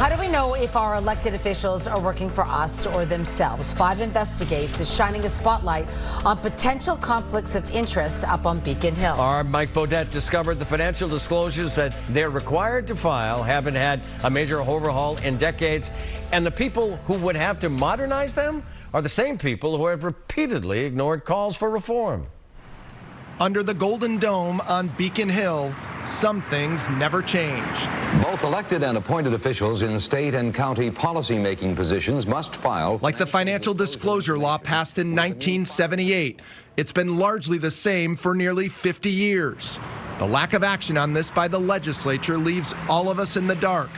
How do we know if our elected officials are working for us or themselves? 5 Investigates is shining a spotlight on potential conflicts of interest up on Beacon Hill. Our Mike Bodette discovered the financial disclosures that they're required to file haven't had a major overhaul in decades, and the people who would have to modernize them are the same people who have repeatedly ignored calls for reform. Under the Golden Dome on Beacon Hill, some things never change. Both elected and appointed officials in state and county policy-making positions must file. Like the financial disclosure law passed in 1978, it's been largely the same for nearly 50 years. The lack of action on this by the legislature leaves all of us in the dark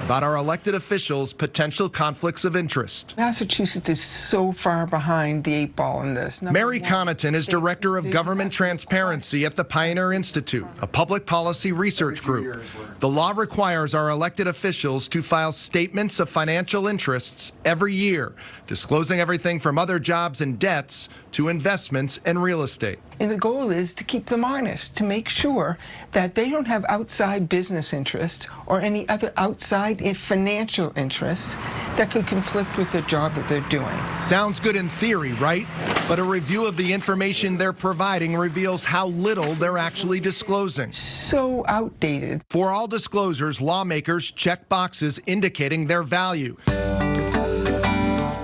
about our elected officials' potential conflicts of interest. Massachusetts is so far behind the 8 ball in this. Mary Connaughton is Director of Government Transparency at the Pioneer Institute, a public policy research group. The law requires our elected officials to file statements of financial interests every year, disclosing everything from other jobs and debts to investments and real estate. And the goal is to keep them honest, to make sure that they don't have outside business interests or any other outside financial interests that could conflict with the job that they're doing. Sounds good in theory, right? But a review of the information they're providing reveals how little they're actually disclosing. So outdated. For all disclosures, lawmakers check boxes indicating their value.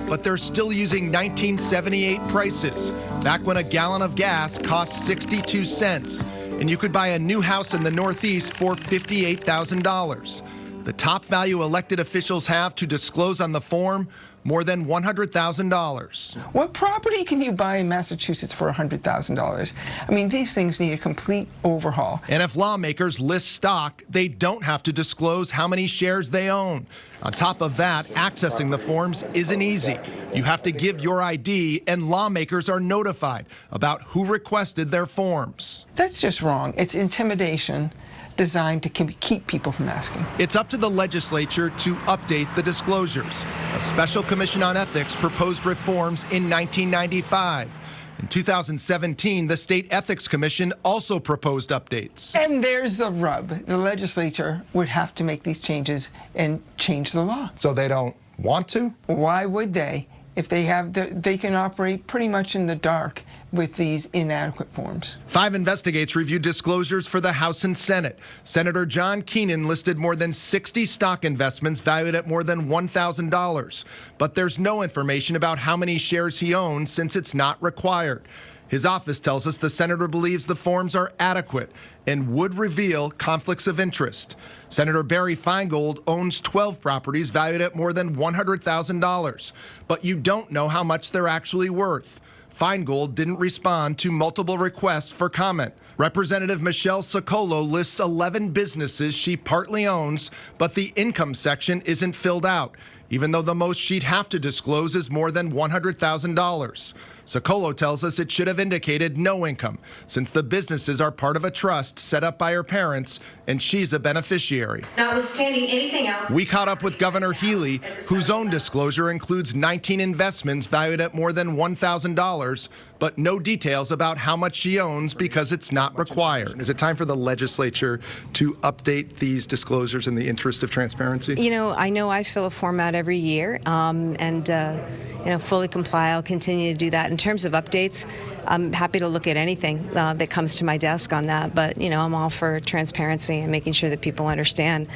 But they're still using 1978 prices, back when a gallon of gas cost 62 cents, and you could buy a new house in the Northeast for $58,000. The top value elected officials have to disclose on the form, more than $100,000. What property can you buy in Massachusetts for $100,000? I mean, these things need a complete overhaul. And if lawmakers list stock, they don't have to disclose how many shares they own. On top of that, accessing the forms isn't easy. You have to give your ID, and lawmakers are notified about who requested their forms. That's just wrong. It's intimidation designed to keep people from asking. It's up to the legislature to update the disclosures. A special commission on ethics proposed reforms in 1995. In 2017, the State Ethics Commission also proposed updates. And there's the rub. The legislature would have to make these changes and change the law. So they don't want to? Why would they? If they have, they can operate pretty much in the dark with these inadequate forms. 5 Investigates reviewed disclosures for the House and Senate. Senator John Keenan listed more than 60 stock investments valued at more than $1,000. But there's no information about how many shares he owns since it's not required. His office tells us the senator believes the forms are adequate and would reveal conflicts of interest. Senator Barry Feingold owns 12 properties valued at more than $100,000, but you don't know how much they're actually worth. Feingold didn't respond to multiple requests for comment. Representative Michelle Socolo lists 11 businesses she partly owns, but the income section isn't filled out, even though the most she'd have to disclose is more than $100,000. Socolo tells us it should have indicated no income, since the businesses are part of a trust set up by her parents, and she's a beneficiary. Notwithstanding anything else. We caught up with Governor Healy, whose own disclosure includes 19 investments valued at more than $1,000, but no details about how much she owns because it's not required. Is it time for the legislature to update these disclosures in the interest of transparency? You know I fill a form out every year and fully comply. I'll continue to do that. In terms of updates, I'm happy to look at anything that comes to my desk on that, but I'm all for transparency and making sure that people understand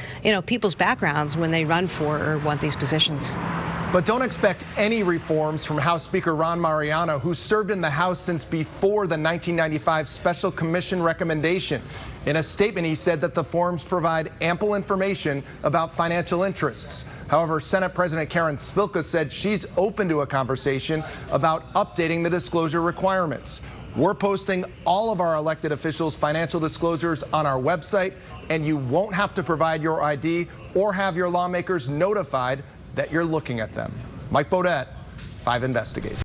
people's backgrounds when they run for or want these positions. But don't expect any reforms from House Speaker Ron Mariano, who served in the House since before the 1995 Special Commission recommendation. In a statement, he said that the forms provide ample information about financial interests. However, Senate President Karen Spilka said she's open to a conversation about updating the disclosure requirements. We're posting all of our elected officials' financial disclosures on our website, and you won't have to provide your ID or have your lawmakers notified that you're looking at them. Mike Bodette, 5 Investigates.